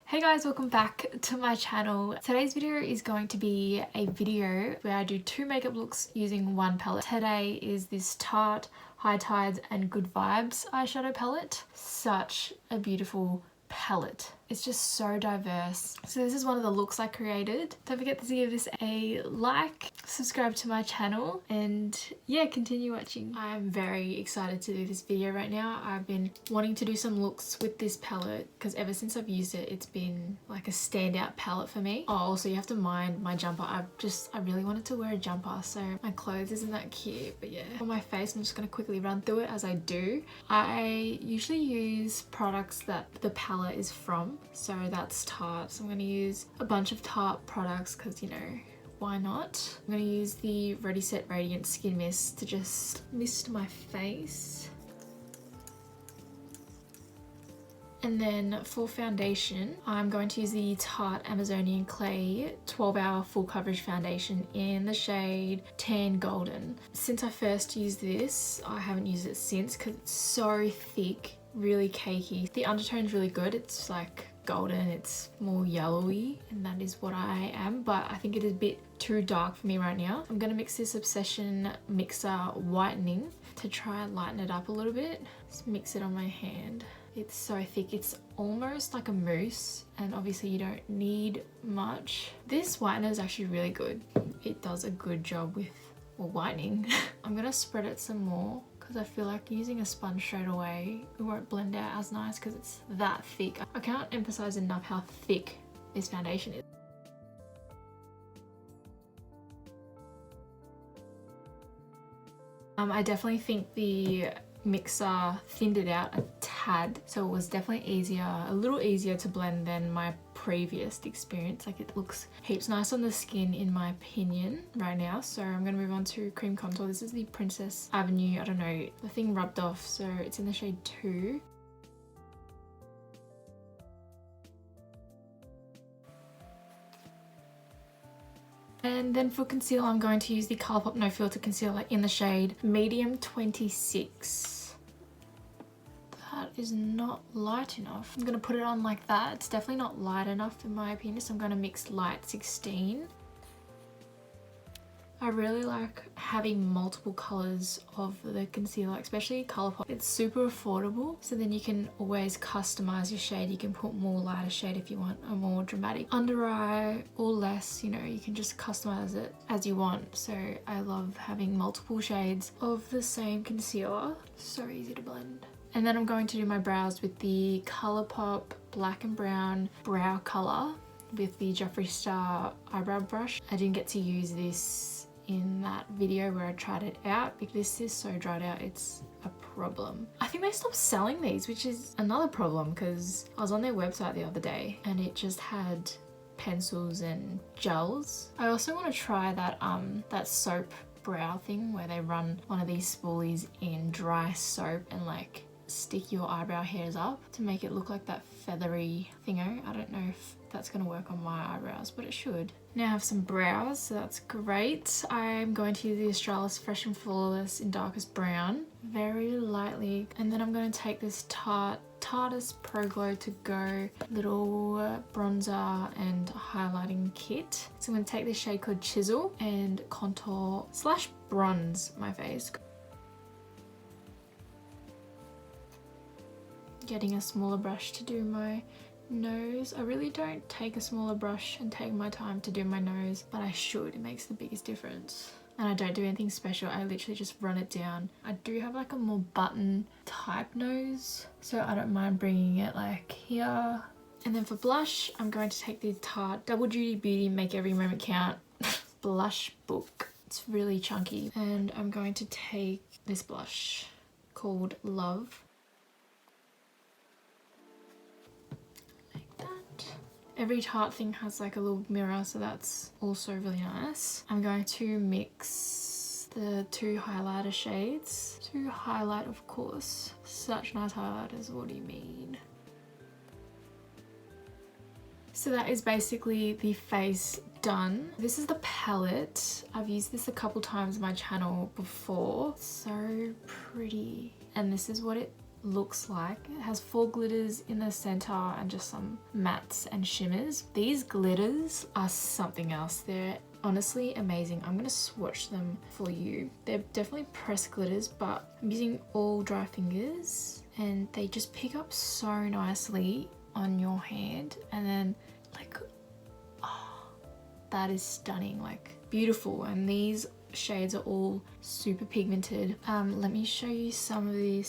Hey guys, welcome back to my channel. Today's video is going to be a video where I do two makeup looks using one palette. Today is this Tarte High Tides and Good Vibes eyeshadow palette. Such a beautiful palette. It's just so diverse. So this is one of the looks I created. Don't forget to give this a like, subscribe to my channel, and yeah, continue watching. I'm very excited to do this video right now. I've been wanting to do some looks with this palette because ever since I've used it, it's been like a standout palette for me. Oh, also you have to mind my jumper. I really wanted to wear a jumper, so my clothes isn't that cute, but yeah. On my face, I'm just gonna quickly run through it as I do. I usually use products that the palette is from. So that's Tarte. So I'm going to use a bunch of Tarte products because, you know, why not? I'm going to use the Ready Set Radiant Skin Mist to just mist my face. And then for foundation, I'm going to use the Tarte Amazonian Clay 12-Hour Full Coverage Foundation in the shade Tan Golden. Since I first used this, I haven't used it since because it's so thick, really cakey. The undertone's really good. It's like golden, it's more yellowy, and that is what I am, but I think it is a bit too dark for me right now. I'm gonna mix this Obsession Mixer Whitening to try and lighten it up a little bit. Just mix it on my hand. It's so thick, it's almost like a mousse, and obviously you don't need much. This whitener is actually really good. It does a good job with whitening. I'm gonna spread it some more because I feel like using a sponge straight away, it won't blend out as nice because it's that thick. I can't emphasize enough how thick this foundation is. I definitely think the mixer thinned it out a tad, so it was definitely a little easier to blend than my previous experience. Like, it looks heaps nice on the skin in my opinion right now. So I'm gonna move on to cream contour. This is the Princess Avenue. I don't know, the thing rubbed off, so it's in the shade 2. And then for concealer, I'm going to use the Colourpop No Filter Concealer in the shade Medium 26. That is not light enough. I'm gonna put it on like that. It's definitely not light enough in my opinion, so I'm gonna mix light 16. I really like having multiple colors of the concealer, especially Colourpop. It's super affordable, so then you can always customize your shade. You can put more lighter shade if you want a more dramatic under eye or less, you know, you can just customize it as you want. So I love having multiple shades of the same concealer. So easy to blend. And then I'm going to do my brows with the Colourpop Black and Brown Brow Color with the Jeffree Star eyebrow brush. I didn't get to use this in that video where I tried it out because this is so dried out, it's a problem. I think they stopped selling these, which is another problem because I was on their website the other day and it just had pencils and gels. I also want to try that soap brow thing where they run one of these spoolies in dry soap and like stick your eyebrow hairs up to make it look like that feathery thingo. I don't know if that's gonna work on my eyebrows, but it should. Now I have some brows, so that's great. I'm going to use the Australis Fresh and Flawless in Darkest Brown very lightly, and then I'm going to take this Tarteist Pro Glow To Go little bronzer and highlighting kit. So I'm going to take this shade called Chisel and contour / bronze my face. Getting a smaller brush to do my nose. I really don't take a smaller brush and take my time to do my nose, but I should. It makes the biggest difference. And I don't do anything special. I literally just run it down. I do have like a more button type nose, so I don't mind bringing it like here. And then for blush, I'm going to take the Tarte Double Duty Beauty Make Every Moment Count blush book. It's really chunky. And I'm going to take this blush called Love. Every Tarte thing has like a little mirror, so that's also really nice. I'm going to mix the two highlighter shades. To highlight, of course. Such nice highlighters, what do you mean? So that is basically the face done. This is the palette. I've used this a couple times on my channel before. So pretty. And this is what it looks like. It has 4 glitters in the center and just some mattes and shimmers. These glitters are something else. They're honestly amazing. I'm gonna swatch them for you. They're definitely pressed glitters, but I'm using all dry fingers and they just pick up so nicely on your hand. And then like, oh, that is stunning, like beautiful. And these shades are all super pigmented. Let me show you some of the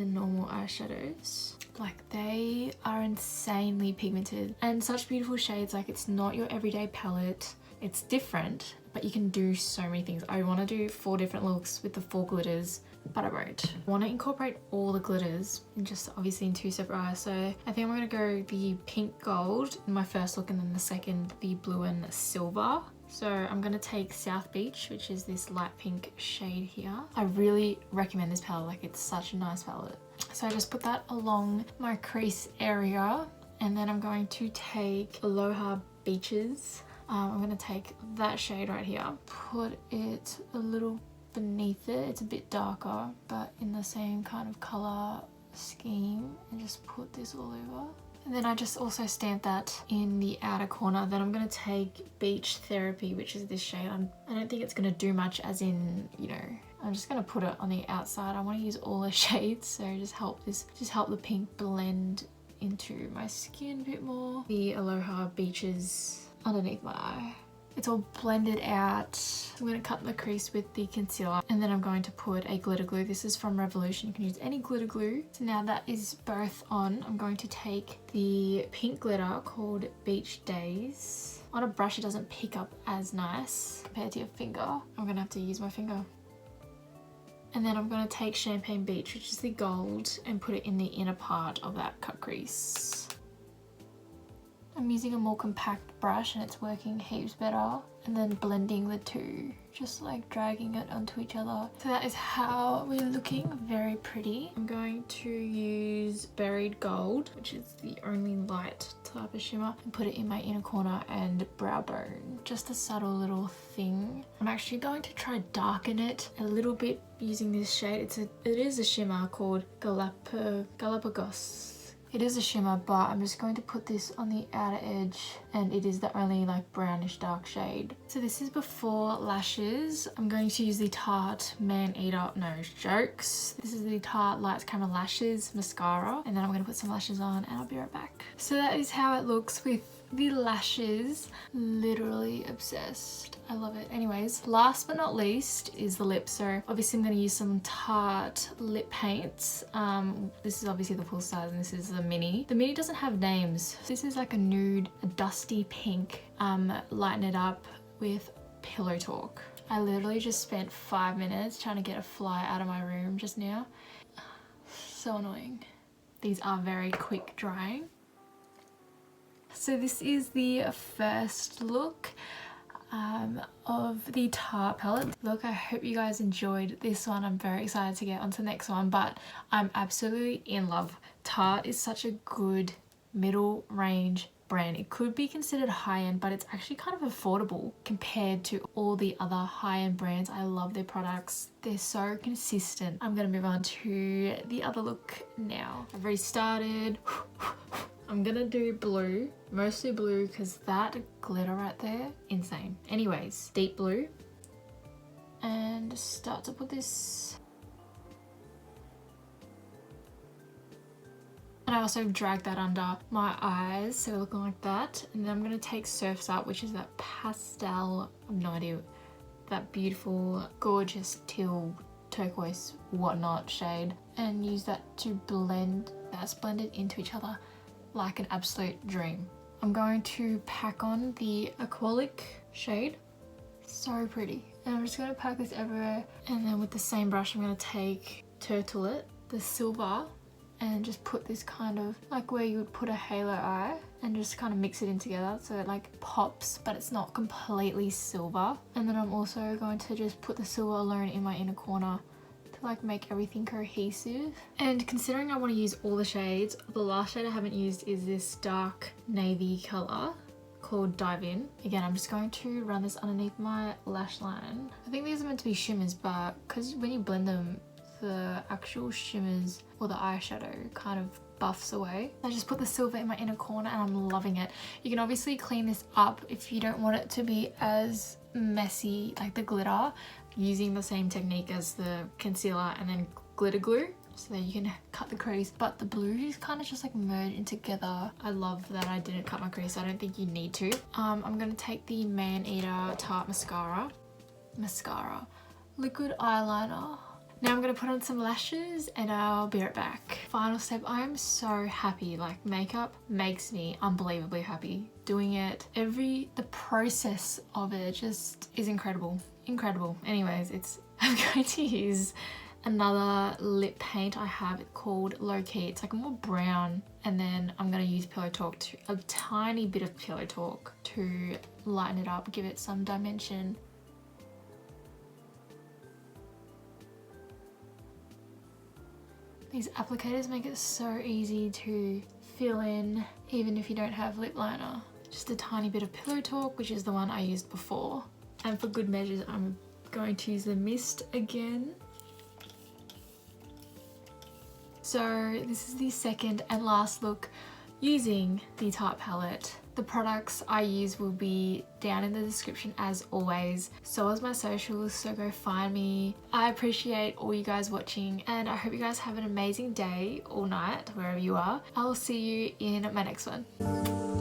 normal eyeshadows. Like, they are insanely pigmented and such beautiful shades. Like, it's not your everyday palette. It's different, but you can do so many things. I want to do 4 different looks with the 4 glitters, but I won't. I want to incorporate all the glitters and just obviously in 2 separate eyes. So I think I'm going to go the pink gold in my first look, and then the second the blue and silver. So I'm going to take South Beach, which is this light pink shade here. I really recommend this palette. Like, it's such a nice palette. So I just put that along my crease area, and then I'm going to take Aloha Beaches. I'm going to take that shade right here, put it a little beneath it. It's a bit darker, but in the same kind of color scheme, and just put this all over. And then I just also stamp that in the outer corner. Then I'm going to take Beach Therapy, which is this shade. I don't think it's going to do much, as in, you know, I'm just going to put it on the outside. I want to use all the shades, so just help the pink blend into my skin a bit more. The Aloha Beaches underneath my eye. It's all blended out. I'm going to cut the crease with the concealer, and then I'm going to put a glitter glue. This is from Revolution. You can use any glitter glue. So now that is both on, I'm going to take the pink glitter called Beach Days. On a brush, it doesn't pick up as nice compared to your finger. I'm going to have to use my finger. And then I'm going to take Champagne Beach, which is the gold, and put it in the inner part of that cut crease. I'm using a more compact brush and it's working heaps better. And then blending the two, just like dragging it onto each other. So that is how we're looking, very pretty. I'm going to use Buried Gold, which is the only light type of shimmer, and put it in my inner corner and brow bone. Just a subtle little thing. I'm actually going to try darken it a little bit using this shade. It is a shimmer called Galapagos. It is a shimmer, but I'm just going to put this on the outer edge, and it is the only like brownish dark shade. So this is before lashes. I'm going to use the Tarte Maneater, no jokes. This is the Tarte Lights Camera Lashes Mascara, and then I'm going to put some lashes on and I'll be right back. So that is how it looks with the lashes. Literally obsessed. I love it. Anyways, last but not least is the lips. So obviously I'm going to use some Tarte lip paints. This is obviously the full size and this is the mini. The mini doesn't have names. This is like a nude, a dusty pink. Lighten it up with Pillowtalk. I literally just spent 5 minutes trying to get a fly out of my room just now. So annoying. These are very quick drying. So this is the first look of the Tarte palette. Look, I hope you guys enjoyed this one. I'm very excited to get onto the next one, but I'm absolutely in love. Tarte is such a good middle range brand. It could be considered high-end, but it's actually kind of affordable compared to all the other high-end brands. I love their products. They're so consistent. I'm gonna move on to the other look now. I've already started. I'm gonna do blue, mostly blue, because that glitter right there, insane. Anyways, deep blue, and start to put this. And I also drag that under my eyes, so looking like that. And then I'm gonna take Surf's Up, which is that pastel, I have no idea, that beautiful, gorgeous teal, turquoise, whatnot shade, and use that to blend, that's blended into each other like an absolute dream. I'm going to pack on the Aqualic shade. So pretty. And I'm just going to pack this everywhere. And then with the same brush, I'm going to take Turtle It, the silver, and just put this kind of like where you would put a halo eye, and just kind of mix it in together so it like pops, but it's not completely silver. And then I'm also going to just put the silver alone in my inner corner to like make everything cohesive. And considering I want to use all the shades, the last shade I haven't used is this dark navy color called Dive In. Again, I'm just going to run this underneath my lash line. I think these are meant to be shimmers, but because when you blend them, the actual shimmers or the eyeshadow kind of buffs away. I just put the silver in my inner corner and I'm loving it. You can obviously clean this up if you don't want it to be as messy, like the glitter, using the same technique as the concealer and then glitter glue, so that you can cut the crease. But the blue is kind of just like merged in together. I love that I didn't cut my crease. I don't think you need to. I'm gonna take the Maneater Tarte mascara, liquid eyeliner. Now I'm gonna put on some lashes and I'll be right back. Final step. I am so happy. Like, makeup makes me unbelievably happy. Doing it, the process of it just is incredible. Anyways, I'm going to use another lip paint I have called Lowkey. It's like more brown, and then I'm going to use Pillowtalk, a tiny bit of Pillowtalk to lighten it up, give it some dimension. These applicators make it so easy to fill in even if you don't have lip liner. Just a tiny bit of Pillowtalk, which is the one I used before. And for good measures, I'm going to use the mist again. So this is the second and last look using the Tarte palette. The products I use will be down in the description as always. So is my socials, so go find me. I appreciate all you guys watching and I hope you guys have an amazing day or night, wherever you are. I'll see you in my next one.